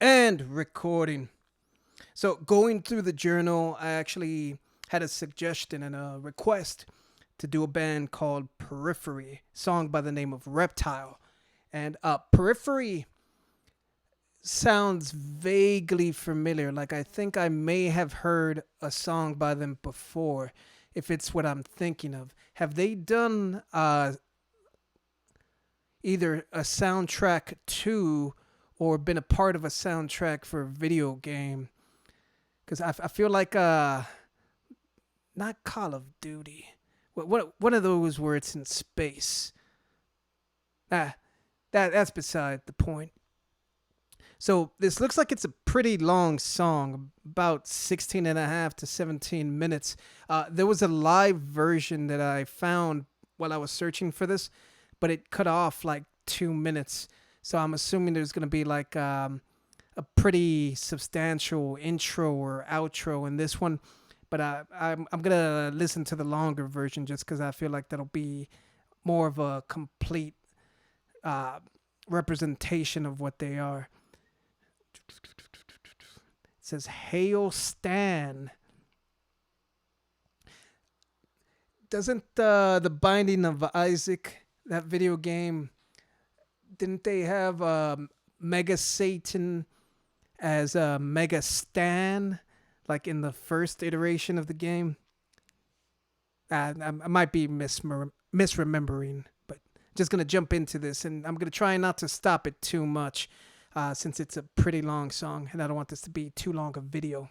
And recording. So, going through the journal, I actually had a suggestion and a request to do a band called Periphery, song by the name of Reptile. And Periphery sounds vaguely familiar. Like, I think I may have heard a song by them before, if it's what I'm thinking of. Have they done either a soundtrack to or been a part of a soundtrack for a video game? Because I feel like not Call of Duty. What one of those where it's in space. Ah, that's beside the point. So this looks like it's a pretty long song, about 16 and a half to 17 minutes. There was a live version that I found while I was searching for this, but it cut off like 2 minutes. So I'm assuming there's gonna be like a pretty substantial intro or outro in this one. But I'm gonna listen to the longer version just because I feel like that'll be more of a complete uh, representation of what they are. It says Hail Stan. Doesn't the Binding of Isaac, that video game, didn't they have Mega Satan as Mega Stan, like in the first iteration of the game? I might be misremembering, but just gonna jump into this, and I'm gonna try not to stop it too much, since it's a pretty long song, and I don't want this to be too long a video.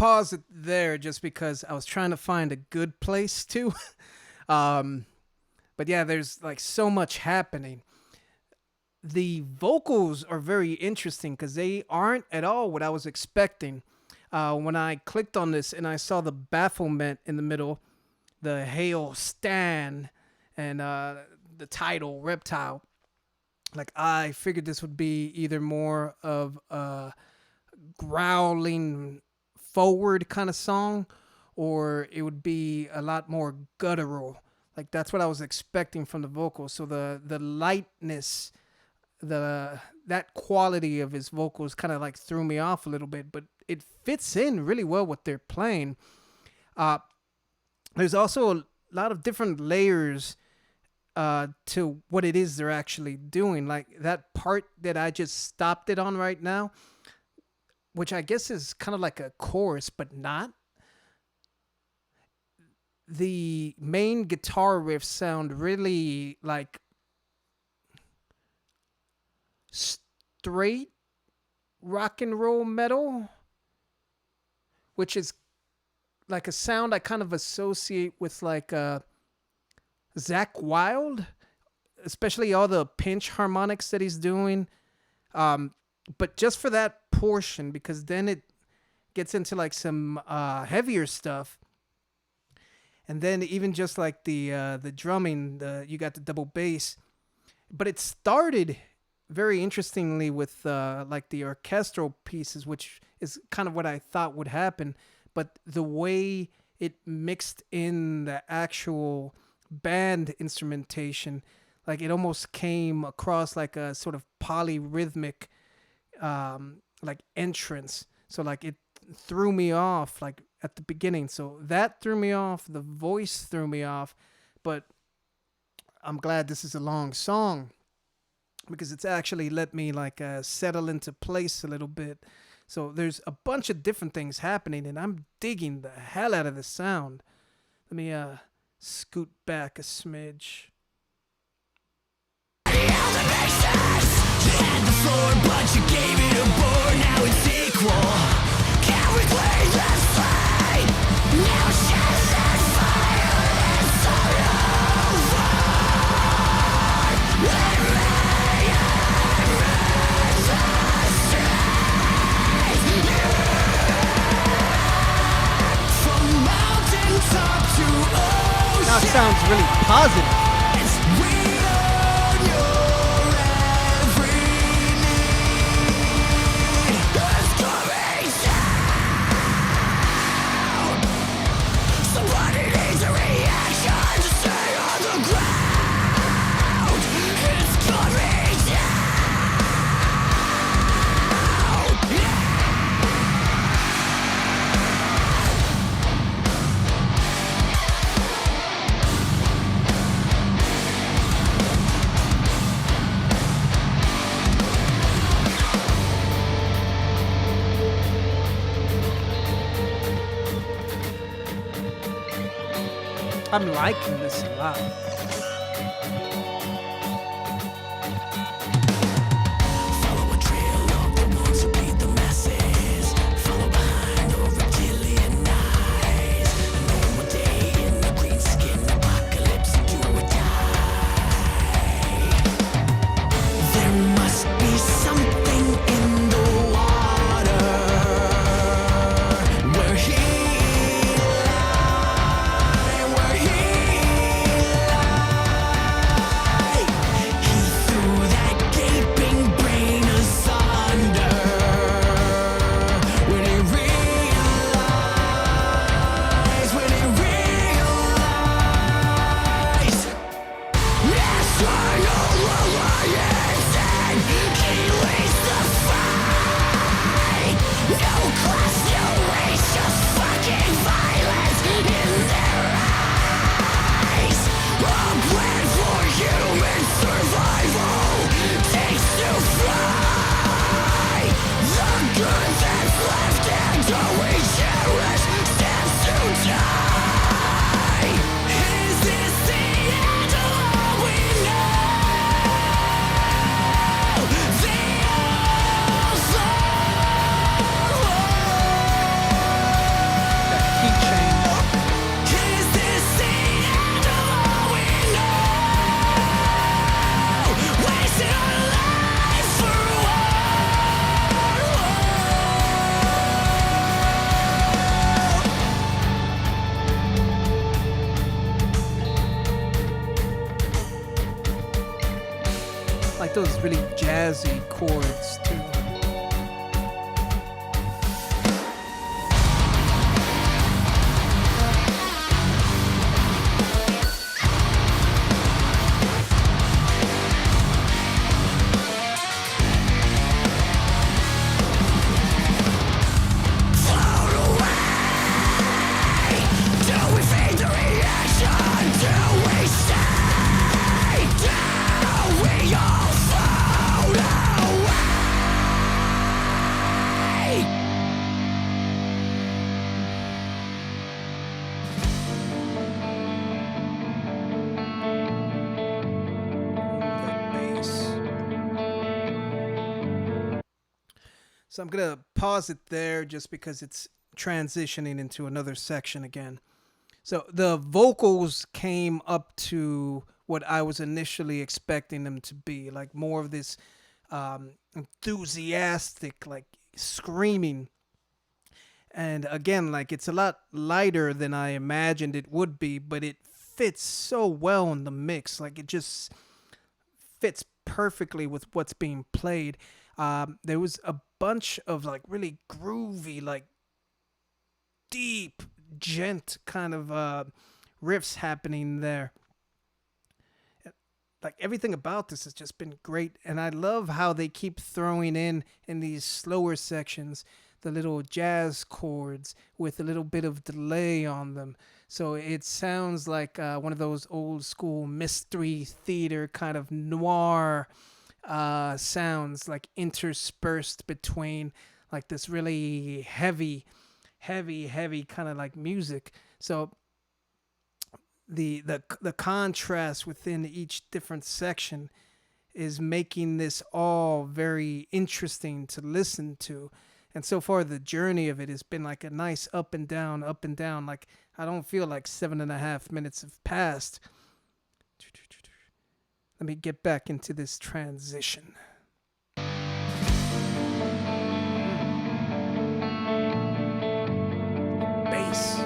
pause it there just because I was trying to find a good place to. um, but yeah, there's like so much happening. The vocals are very interesting because they aren't at all what I was expecting. When I clicked on this and I saw the bafflement in the middle, the Hail Stan, and the title Reptile, like I figured this would be either more of a growling forward kind of song, or it would be a lot more guttural. Like that's what I was expecting from the vocals. So the lightness, that quality of his vocals kind of like threw me off a little bit, but it fits in really well what they're playing. There's also a lot of different layers to what it is they're actually doing. Like that part that I just stopped it on right now, which I guess is kind of like a chorus, but not. The main guitar riffs sound really like straight rock and roll metal, which is like a sound I kind of associate with like Zakk Wylde, especially all the pinch harmonics that he's doing. But just for that portion, because then it gets into like some heavier stuff. And then even just like the drumming, you got the double bass. But it started very interestingly with like the orchestral pieces, which is kind of what I thought would happen. But the way it mixed in the actual band instrumentation, like it almost came across like a sort of polyrhythmic like entrance. So like it threw me off like at the beginning. So that threw me off. The voice threw me off. But I'm glad this is a long song because it's actually let me like settle into place a little bit. So there's a bunch of different things happening, and I'm digging the hell out of the sound. Let me scoot back a smidge. Now it sounds really positive. I'm liking this a lot. Follow a trail of the ones who beat the masses. Follow behind the reptilian eyes. A normal day in the green skin apocalypse, do or die. There must be something in the water where he lies. those really jazzy chords too. So I'm going to pause it there just because it's transitioning into another section again. So the vocals came up to what I was initially expecting them to be, like more of this enthusiastic, like screaming. And again, like it's a lot lighter than I imagined it would be, but it fits so well in the mix. Like it just fits perfectly with what's being played. There was a bunch of like really groovy, like deep, gent kind of riffs happening there. Like everything about this has just been great, and I love how they keep throwing in these slower sections the little jazz chords with a little bit of delay on them. So it sounds like one of those old school mystery theater kind of noir sounds, like interspersed between like this really heavy kind of like music. So the contrast within each different section is making this all very interesting to listen to. And so far, the journey of it has been like a nice up and down, up and down. Like I don't feel like 7.5 minutes have passed. Let me get back into this transition. Bass.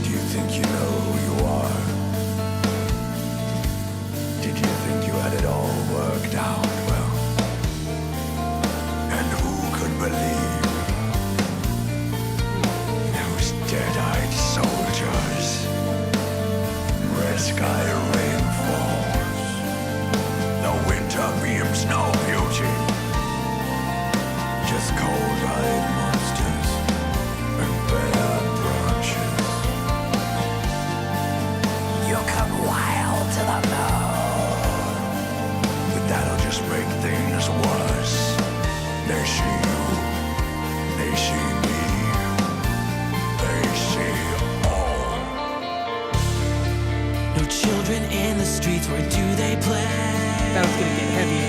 Do you think you know who you are? Did you think you had it all worked out well? And who could believe those dead-eyed soldiers? Red sky rain falls. The winter beams no beauty. Just cold-eyed monsters and bare branches. You come wild to the moon, but that'll just make things worse. They see you, they see me, they see all. No children in the streets, where do they play? That was gonna get heavy.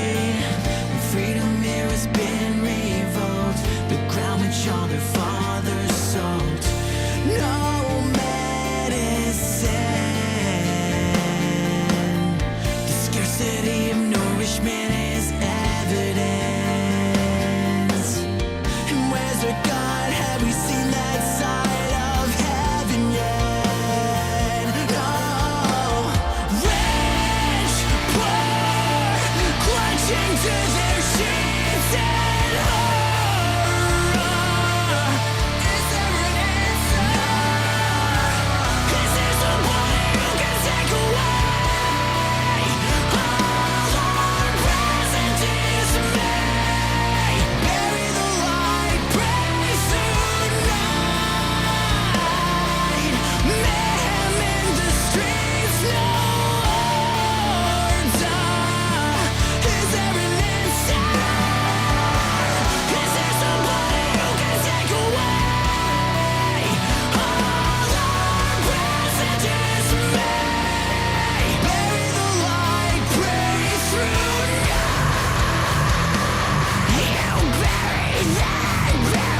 Freedom here has been revoked. The ground which all their fathers soaked. No medicine. The scarcity of nourishment is evidence. And where's our God? Have we seen that side of heaven yet? No. Rich, poor, clutching to their sheets and horror. Is there an answer? Is there somebody who can take away all our present dismay? Bury the light, pray through night. Mayhem in the streets, no order. Is there an answer? Is there somebody who can take away all our present dismay? Bury the light, pray through night. You bury that lie.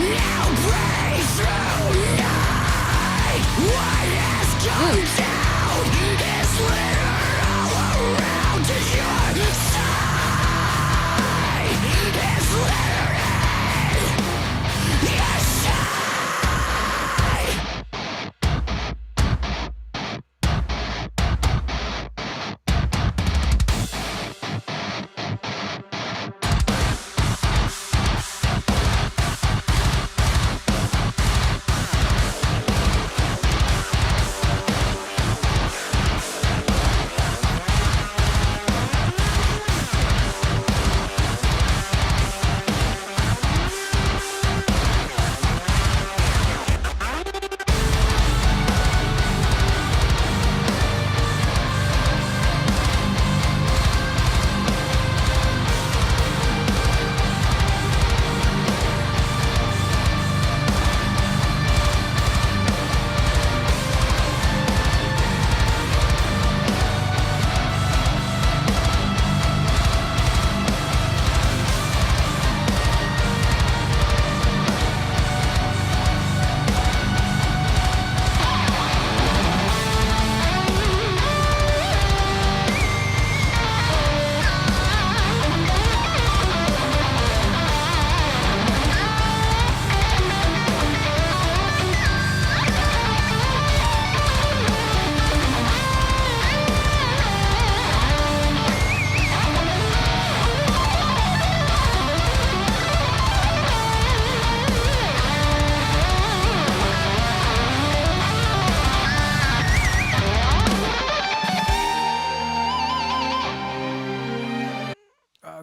Now pray through night. What has come down is littered all around your side.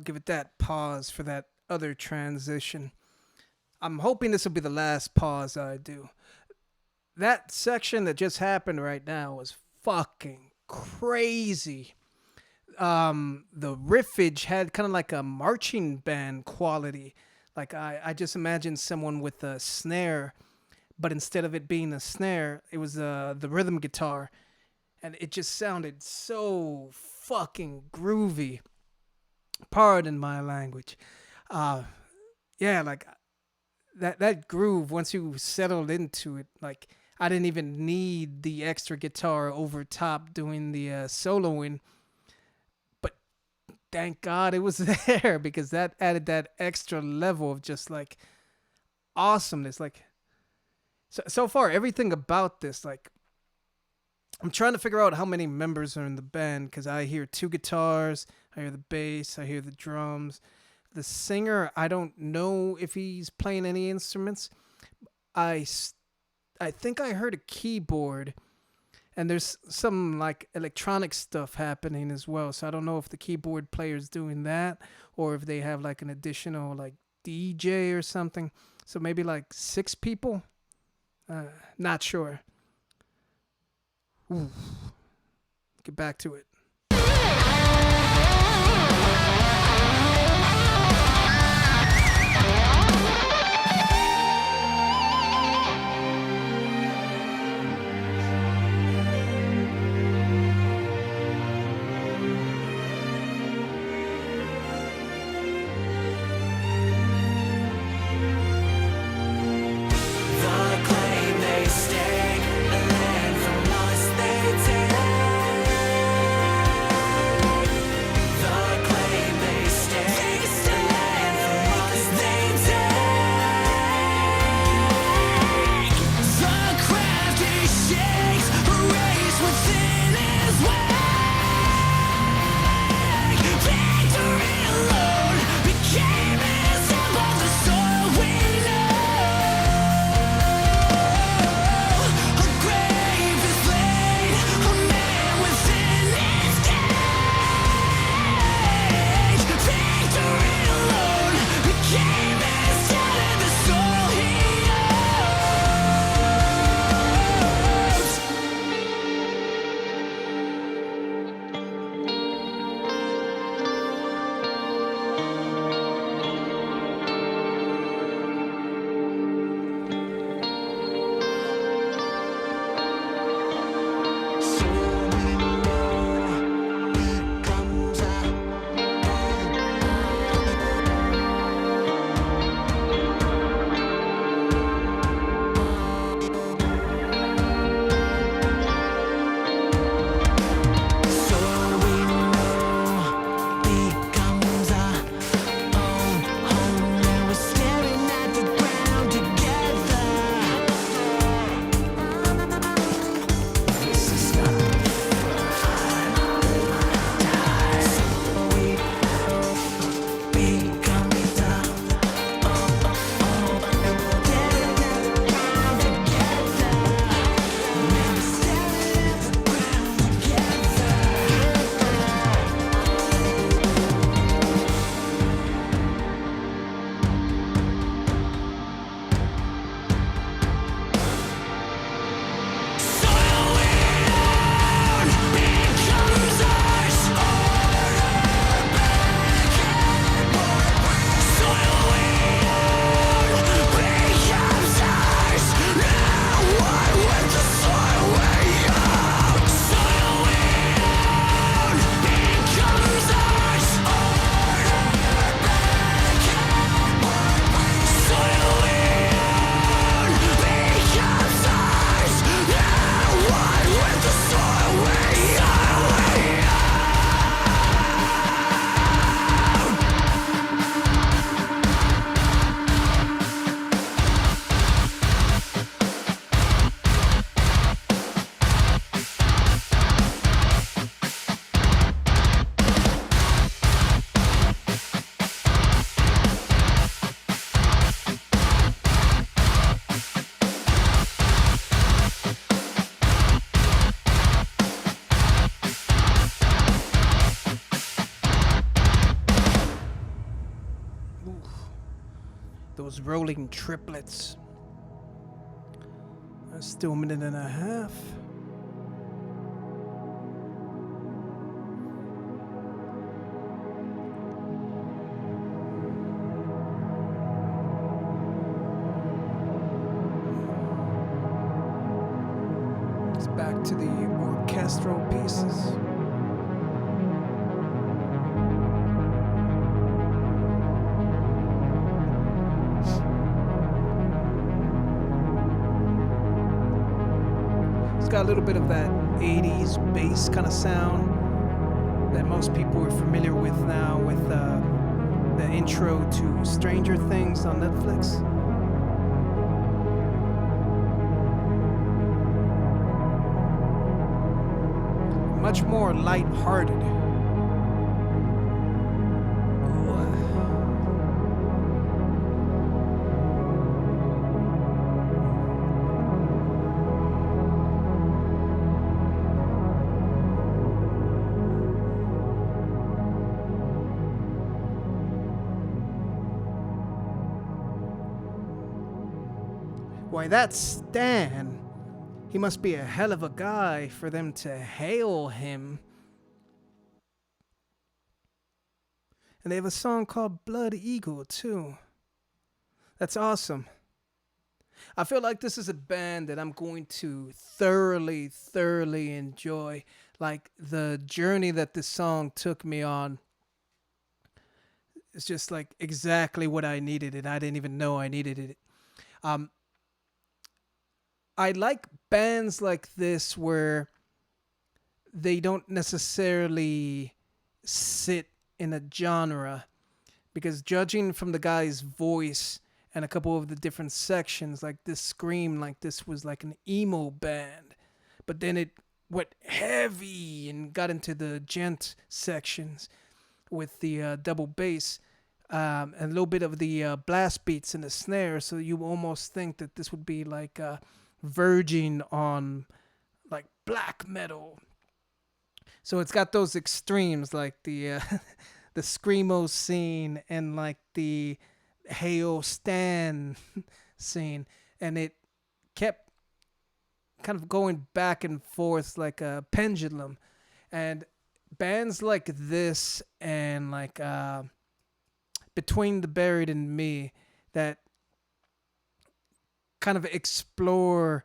give it that pause for that other transition. I'm hoping this will be the last pause I do. That section that just happened right now was fucking crazy. The riffage had kind of like a marching band quality. Like I just imagined someone with a snare, but instead of it being a snare, it was the rhythm guitar, and it just sounded so fucking groovy. Pardon my language. Uh, yeah, like that groove. Once you settled into it, like I didn't even need the extra guitar over top doing the soloing, but thank God it was there because that added that extra level of just like awesomeness. Like so far, everything about this, like I'm trying to figure out how many members are in the band because I hear two guitars, I hear the bass, I hear the drums. The singer, I don't know if he's playing any instruments. I, I think I heard a keyboard, and there's some like electronic stuff happening as well. So I don't know if the keyboard player's doing that or if they have like an additional like DJ or something. So maybe like 6 people. Not sure. Ooh. Get back to it. The claim they stake, the land from us they take. rolling triplets. Still a minute and a half. It's back to the orchestral pieces. Got a little bit of that 80s bass kind of sound that most people are familiar with now with the intro to Stranger Things on Netflix. Much more light-hearted. Why, that's Stan. He must be a hell of a guy for them to hail him. And they have a song called Blood Eagle, too. That's awesome. I feel like this is a band that I'm going to thoroughly enjoy. Like, the journey that this song took me on is just like exactly what I needed, and I didn't even know I needed it. I like bands like this where they don't necessarily sit in a genre, because judging from the guy's voice and a couple of the different sections, like this screamed like this was like an emo band, but then it went heavy and got into the gent sections with the double bass and a little bit of the blast beats and the snare, so you almost think that this would be like verging on like black metal. So it's got those extremes like the the screamo scene and like the Hail Stan scene, and it kept kind of going back and forth like a pendulum. And bands like this and like Between the Buried and Me that kind of explore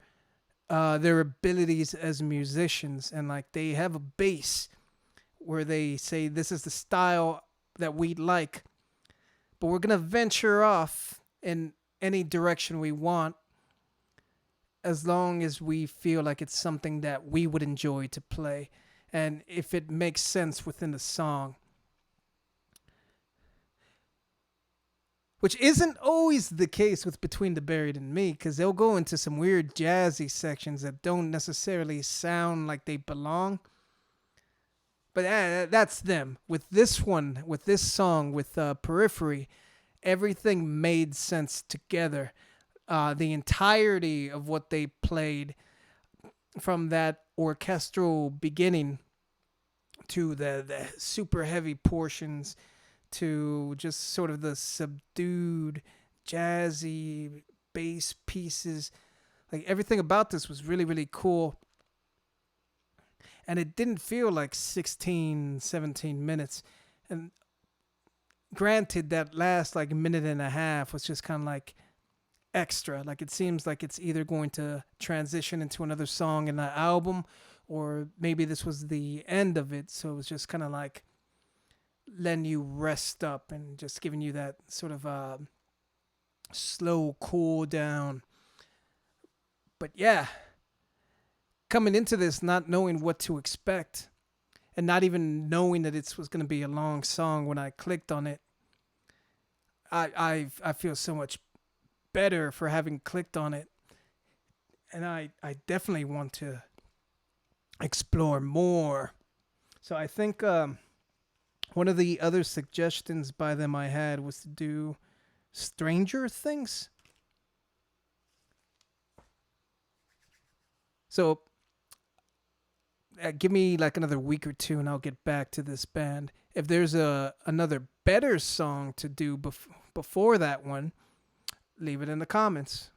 their abilities as musicians, and like they have a bass where they say this is the style that we like, but we're gonna venture off in any direction we want as long as we feel like it's something that we would enjoy to play and if it makes sense within the song. Which isn't always the case with Between the Buried and Me, because they'll go into some weird jazzy sections that don't necessarily sound like they belong. But that's them. With this one, with this song, with Periphery, everything made sense together. The entirety of what they played, from that orchestral beginning to the super heavy portions, to just sort of the subdued, jazzy bass pieces. Like everything about this was really cool. And it didn't feel like 16, 17 minutes. And granted, that last like minute and a half was just kind of like extra. Like it seems like it's either going to transition into another song in the album, or maybe this was the end of it. So it was just kind of like letting you rest up and just giving you that sort of slow cool down. But yeah, coming into this not knowing what to expect and not even knowing that it was going to be a long song, when I clicked on it, I feel so much better for having clicked on it, and I definitely want to explore more. So I think one of the other suggestions by them I had was to do Stranger Things. So give me like another week or two and I'll get back to this band. If there's another better song to do before that one, Leave it in the comments.